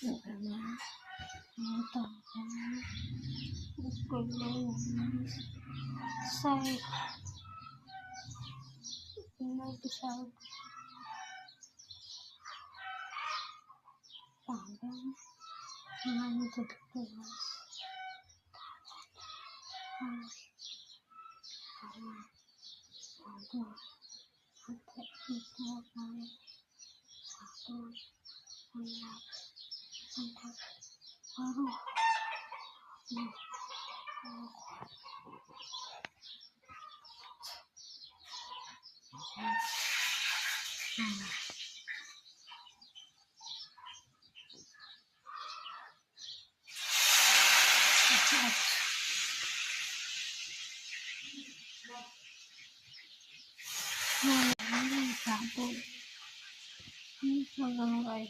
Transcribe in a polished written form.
Say nag-isang parang mga tutulas at ito ay satu anak anak baru ini satu ini selesai.